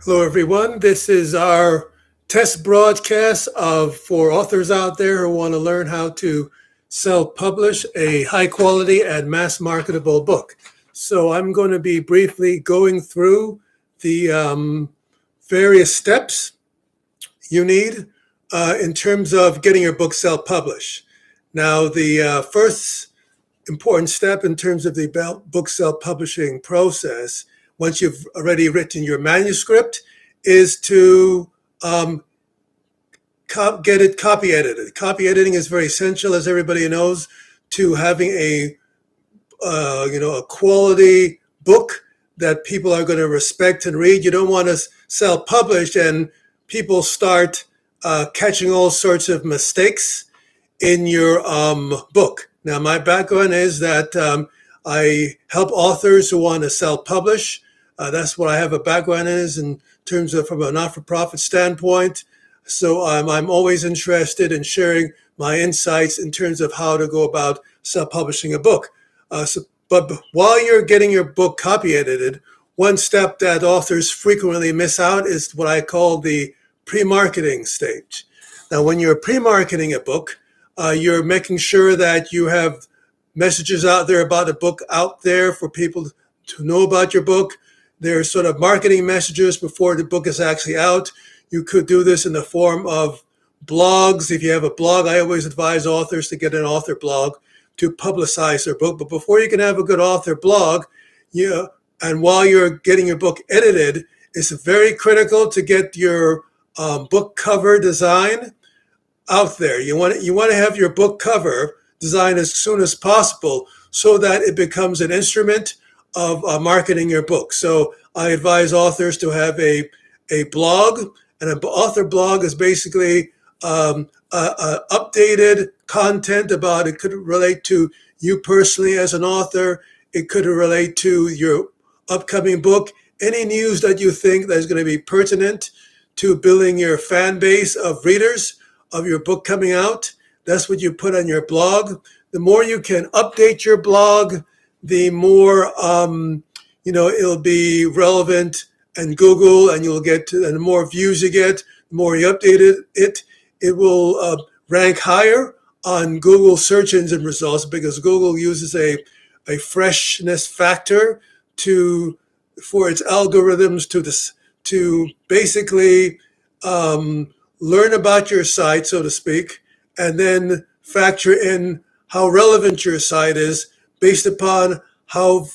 Hello, everyone. This is our test broadcast for authors out there who want to learn how to self-publish a high-quality and mass-marketable book. So I'm going to be briefly going through the various steps you need in terms of getting your book self-published. Now, the first important step in terms of the book self-publishing process, once you've already written your manuscript, is to get it copy edited. Copy editing is very essential, as everybody knows, to having a quality book that people are going to respect and read. You don't want to self-publish and people start catching all sorts of mistakes in your book. Now, my background is that I help authors who want to self-publish. That's what I have a background in terms of from a not-for-profit standpoint. So I'm always interested in sharing my insights in terms of how to go about self-publishing a book. But while you're getting your book copy edited, one step that authors frequently miss out is what I call the pre-marketing stage. Now, when you're pre-marketing a book, you're making sure that you have messages out there about the book out there for people to know about your book. There's sort of marketing messages before the book is actually out. You could do this in the form of blogs. If you have a blog, I always advise authors to get an author blog to publicize their book. But before you can have a good author blog, and while you're getting your book edited, it's very critical to get your book cover design out there. You want to have your book cover designed as soon as possible so that it becomes an instrument of marketing your book. So I advise authors to have a blog, and an author blog is basically updated content about, it could relate to you personally as an author. It could relate to your upcoming book, any news that you think that is going to be pertinent to building your fan base of readers of your book coming out. That's what you put on your blog. The more you can update your blog, the more it'll be relevant and Google, and you'll get to, and the more views you get, the more you update it will rank higher on Google search engine results, because Google uses a freshness factor for its algorithms to basically learn about your site, so to speak, and then factor in how relevant your site is based upon how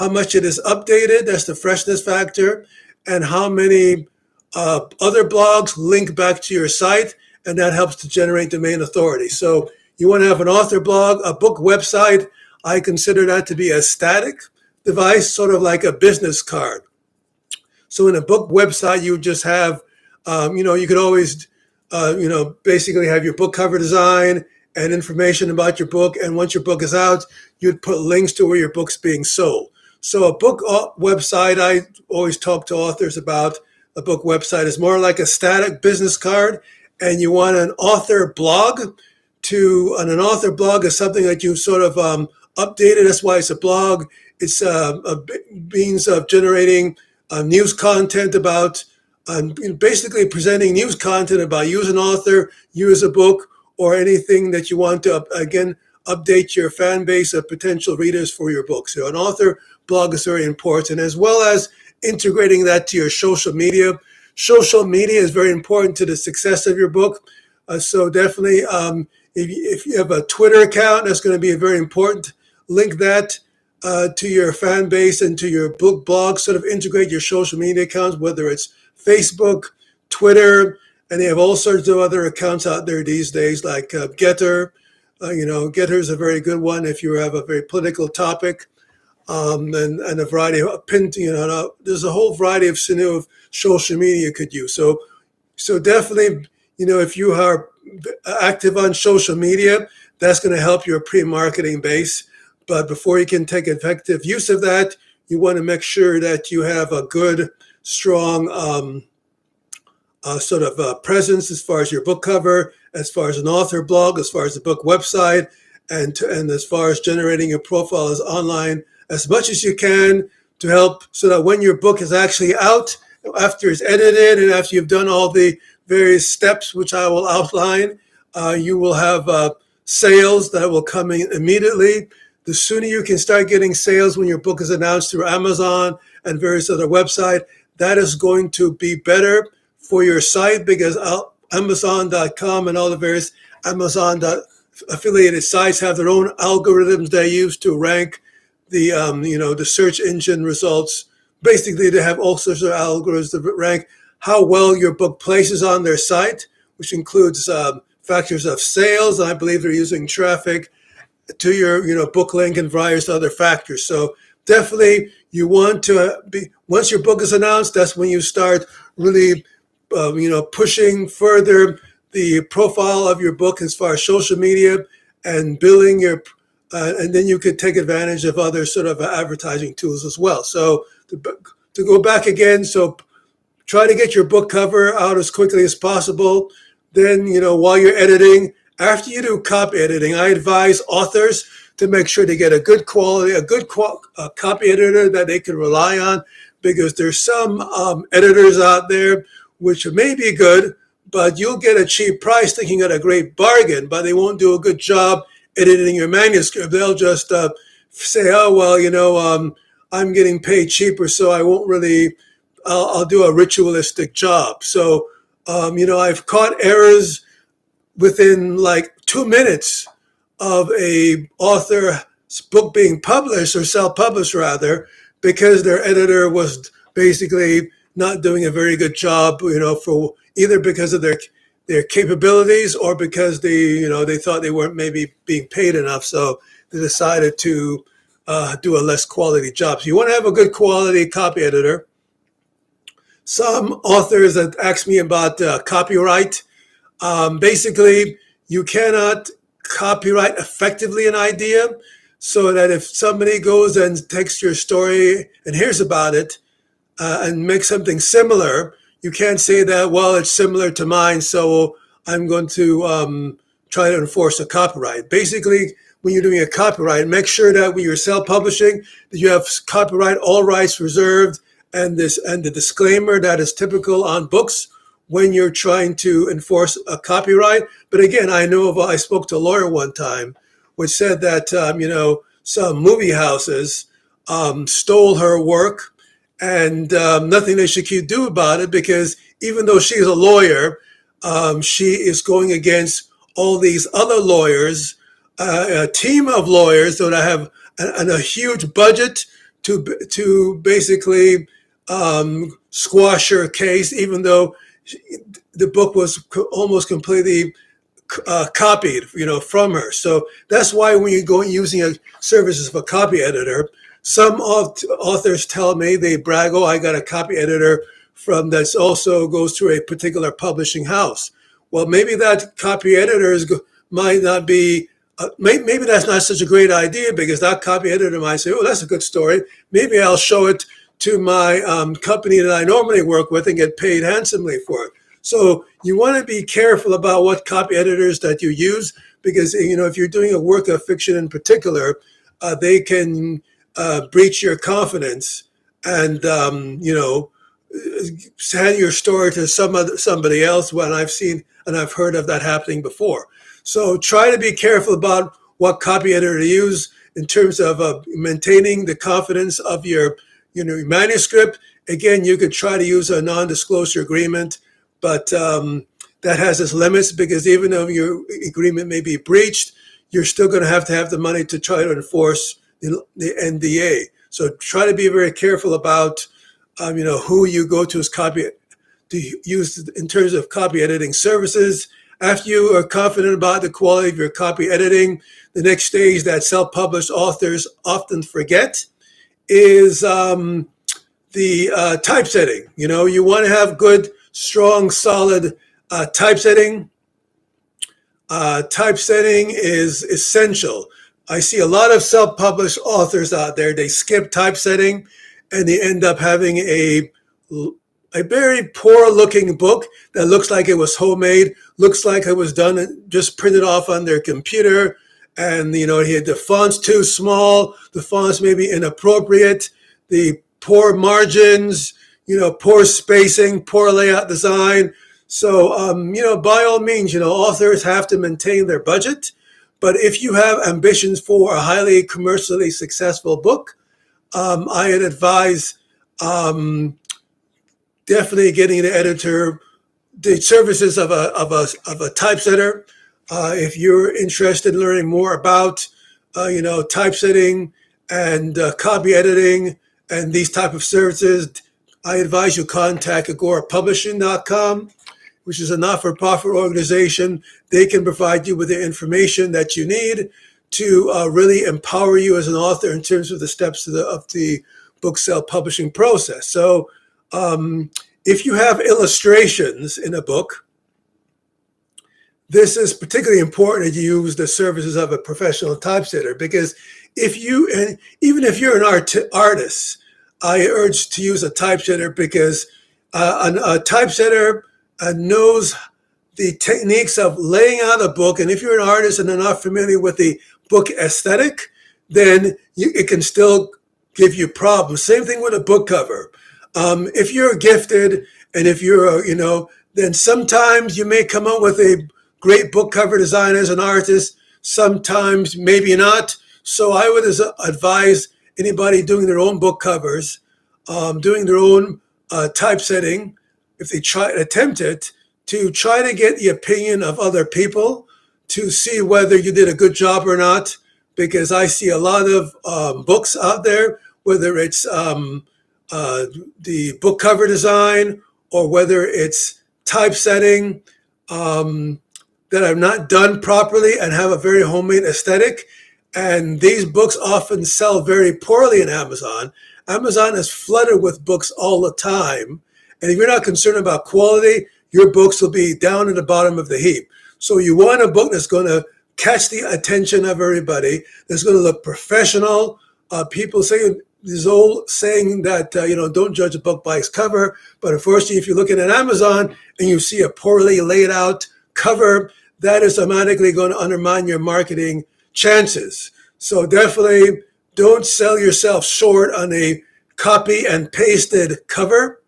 much it is updated. That's the freshness factor, and how many other blogs link back to your site, and that helps to generate domain authority. So you want to have an author blog, a book website. I consider that to be a static device, sort of like a business card. So in a book website, you just have, you could always, basically have your book cover design and information about your book. And once your book is out, you'd put links to where your book's being sold. So a book website, I always talk to authors about a book website, is more like a static business card. And you want an author blog and an author blog is something that you sort of updated. That's why it's a blog. It's a means of generating news content about, basically presenting news content about you as an author, you as a book, or anything that you want to, again, update your fan base of potential readers for your book. So an author blog is very important, as well as integrating that to your social media. Social media is very important to the success of your book. So definitely, if you have a Twitter account, that's going to be very important. Link that to your fan base and to your book blog. Sort of integrate your social media accounts, whether it's Facebook, Twitter, and they have all sorts of other accounts out there these days, like Getter. Getter is a very good one if you have a very political topic, and a variety of there's a whole variety of social media you could use. So definitely, if you are active on social media, that's going to help your pre-marketing base. But before you can take effective use of that, you want to make sure that you have a good, strong presence as far as your book cover, as far as an author blog, as far as the book website, and as far as generating a profile as online as much as you can to help so that when your book is actually out after it's edited and after you've done all the various steps, which I will outline, you will have sales that will come in immediately. The sooner you can start getting sales when your book is announced through Amazon and various other websites, that is going to be better for your site, because Amazon.com and all the various Amazon affiliated sites have their own algorithms they use to rank the search engine results. Basically, they have all sorts of algorithms to rank how well your book places on their site, which includes factors of sales. And I believe they're using traffic to your book link and various other factors. So definitely you want to be, once your book is announced, that's when you start really pushing further the profile of your book as far as social media and building your and then you could take advantage of other sort of advertising tools as well. So to go back again, so try to get your book cover out as quickly as possible. Then, while you're editing, after you do copy editing, I advise authors to make sure they get a good quality, copy editor that they can rely on, because there's some editors out there which may be good, but you'll get a cheap price thinking you got a great bargain, but they won't do a good job editing your manuscript. They'll just say, oh, well, I'm getting paid cheaper, so I won't really, I'll do a ritualistic job. So, I've caught errors within like 2 minutes of a author's book being published, or self-published rather, because their editor was basically not doing a very good job, for either because of their capabilities or because they thought they weren't maybe being paid enough. So they decided to do a less quality job. So you want to have a good quality copy editor. Some authors that ask me about copyright. Basically, you cannot copyright effectively an idea, so that if somebody goes and takes your story and hears about it and makes something similar, you can't say that, well, it's similar to mine, so I'm going to try to enforce a copyright. Basically, when you're doing a copyright, make sure that when you're self-publishing, that you have copyright, all rights reserved, and the disclaimer that is typical on books when you're trying to enforce a copyright. But again, I spoke to a lawyer one time, which said that some movie houses stole her work, and nothing that she could do about it, because even though she is a lawyer, she is going against all these other lawyers, a team of lawyers that have a huge budget to basically squash her case, even though the book was almost completely copied, from her. So that's why when you go using a services of a copy editor, some authors tell me, they brag, oh, I got a copy editor from that's also goes through a particular publishing house. Well, maybe that copy editor might not be, maybe that's not such a great idea, because that copy editor might say, oh, that's a good story. Maybe I'll show it to my company that I normally work with and get paid handsomely for it. So you want to be careful about what copy editors that you use, because if you're doing a work of fiction in particular, they can breach your confidence and hand your story to somebody else. When I've seen and I've heard of that happening before. So try to be careful about what copy editor to use in terms of maintaining the confidence of your manuscript. Again, you could try to use a non-disclosure agreement, but that has its limits, because even though your agreement may be breached, you're still going to have the money to try to enforce the NDA. So try to be very careful about who you go to as copy to use in terms of copy editing services. After you are confident about the quality of your copy editing, the next stage that self-published authors often forget is the typesetting. You want to have good, strong, solid typesetting. Typesetting is essential. I see a lot of self-published authors out there, they skip typesetting and they end up having a very poor looking book that looks like it was homemade, looks like it was done, just printed off on their computer. And, the font's too small, the font's maybe inappropriate, the poor margins, poor spacing, poor layout design. So, by all means, authors have to maintain their budget. But if you have ambitions for a highly commercially successful book, I'd advise definitely getting an editor, the services of a typesetter. If you're interested in learning more about, typesetting and copy editing and these type of services, I advise you contact agorapublishing.com, which is a not-for-profit organization. They can provide you with the information that you need to really empower you as an author in terms of the steps of the book self-publishing process. So if you have illustrations in a book, this is particularly important that you use the services of a professional typesetter, because even if you're an artist, I urge to use a typesetter, because a typesetter knows the techniques of laying out a book. And if you're an artist and are not familiar with the book aesthetic, then it can still give you problems. Same thing with a book cover. If you're gifted and if you're, then sometimes you may come up with a great book cover design as an artist, sometimes maybe not. So I would advise anybody doing their own book covers, doing their own typesetting, if they attempt it, to try to get the opinion of other people to see whether you did a good job or not. Because I see a lot of books out there, whether it's the book cover design or whether it's typesetting, that are not done properly and have a very homemade aesthetic. And these books often sell very poorly in Amazon. Amazon is flooded with books all the time. And if you're not concerned about quality, your books will be down at the bottom of the heap. So you want a book that's going to catch the attention of everybody, that's going to look professional. People say this old saying that, don't judge a book by its cover. But unfortunately, if you're looking at Amazon and you see a poorly laid out cover, that is automatically going to undermine your marketing chances. So definitely don't sell yourself short on a copy and pasted cover.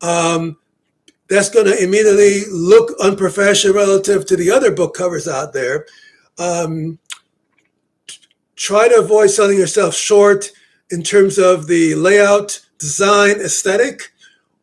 That's going to immediately look unprofessional relative to the other book covers out there. Try to avoid selling yourself short in terms of the layout, design, aesthetic,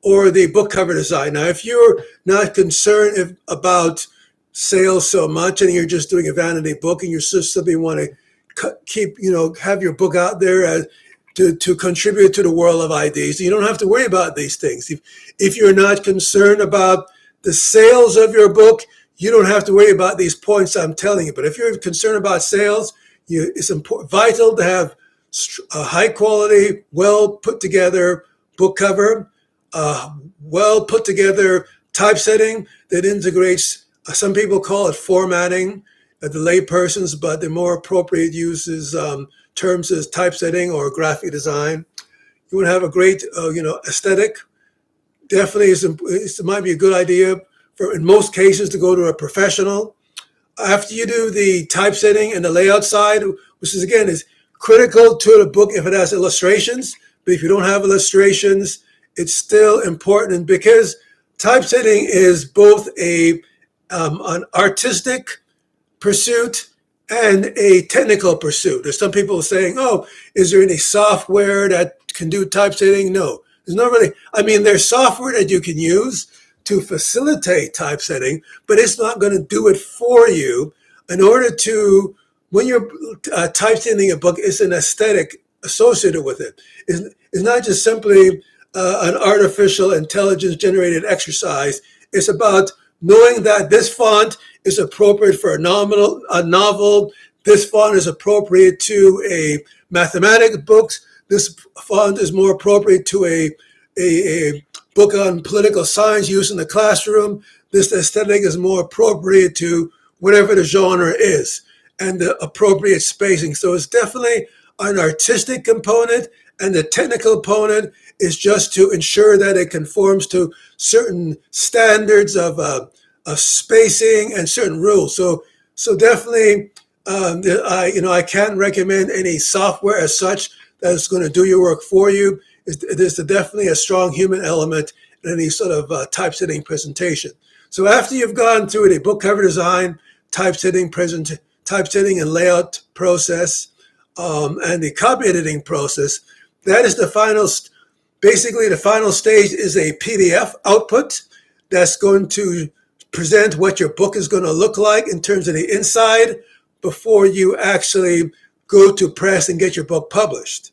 or the book cover design. Now, if you're not concerned about sales so much and you're just doing a vanity book and you simply want to keep, have your book out there to contribute to the world of ideas, you don't have to worry about these things. If you're not concerned about the sales of your book, you don't have to worry about these points I'm telling you. But if you're concerned about sales, it's vital to have a high quality, well put together book cover, well put together typesetting that integrates. Some people call it formatting, the laypersons, but the more appropriate uses terms as typesetting or graphic design. You want to have a great, aesthetic. Definitely, it might be a good idea in most cases, to go to a professional. After you do the typesetting and the layout side, which is critical to the book if it has illustrations. But if you don't have illustrations, it's still important, because typesetting is both an artistic pursuit and a technical pursuit. There's some people saying, is there any software that can do typesetting? No, there's not really. There's software that you can use to facilitate typesetting, but it's not going to do it for you. In order to, when you're typesetting a book, it's an aesthetic associated with it. It's not just simply an artificial intelligence generated exercise. It's about knowing that this font is appropriate for a novel. This font is appropriate to a mathematics book. This font is more appropriate to a book on political science used in the classroom. This aesthetic is more appropriate to whatever the genre is, and the appropriate spacing. So it's definitely an artistic component, and the technical component is just to ensure that it conforms to certain standards of spacing and certain rules. So definitely, I can't recommend any software as such that's going to do your work for you. there's definitely a strong human element in any sort of typesetting presentation. So after you've gone through the book cover design, typesetting, typesetting and layout process, and the copy editing process, that is the final. Basically, the final stage is a PDF output that's going to present what your book is going to look like in terms of the inside before you actually go to press and get your book published.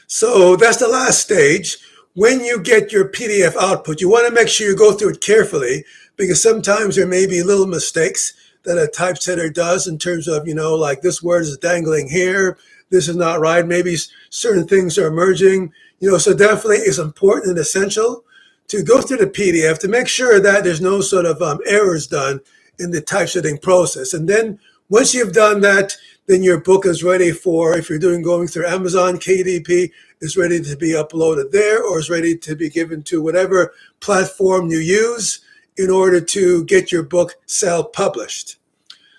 So that's the last stage. When you get your PDF output, you want to make sure you go through it carefully, because sometimes there may be little mistakes that a typesetter does in terms of, like this word is dangling here, this is not right, maybe certain things are emerging, so definitely it's important and essential to go through the PDF to make sure that there's no sort of errors done in the typesetting process. And then once you've done that, then your book is ready for, if you're going through Amazon, KDP, is ready to be uploaded there, or is ready to be given to whatever platform you use in order to get your book self-published.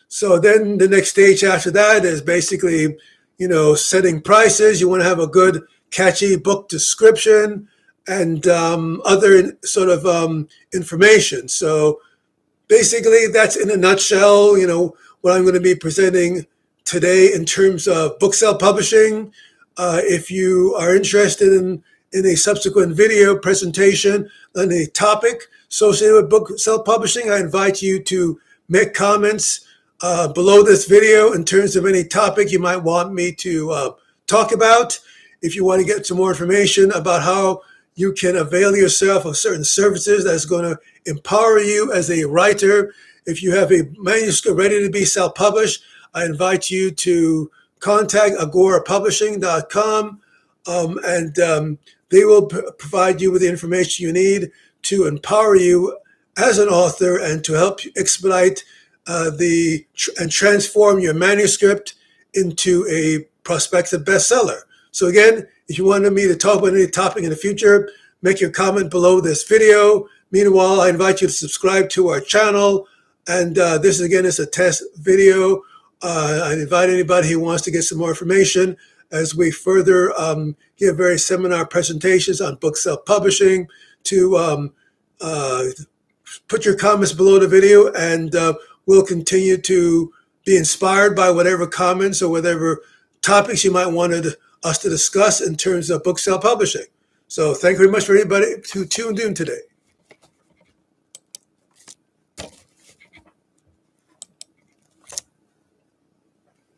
So then the next stage after that is basically, setting prices. You want to have a good, catchy book description and other sort of information. So basically, that's in a nutshell, what I'm going to be presenting today in terms of book self-publishing. If you are interested in a subsequent video presentation on a topic associated with book self-publishing, I invite you to make comments below this video in terms of any topic you might want me to talk about. If you want to get some more information about how you can avail yourself of certain services that's going to empower you as a writer. If you have a manuscript ready to be self-published, I invite you to contact agorapublishing.com, and they will provide you with the information you need to empower you as an author and to help you expedite and transform your manuscript into a prospective bestseller. So again, if you wanted me to talk about any topic in the future, make your comment below this video. Meanwhile, I invite you to subscribe to our channel. And this again is a test video. I invite anybody who wants to get some more information as we further give various seminar presentations on book self-publishing to put your comments below the video, and we'll continue to be inspired by whatever comments or whatever topics you might want us to discuss in terms of book self-publishing. So thank you very much for anybody who tuned in today.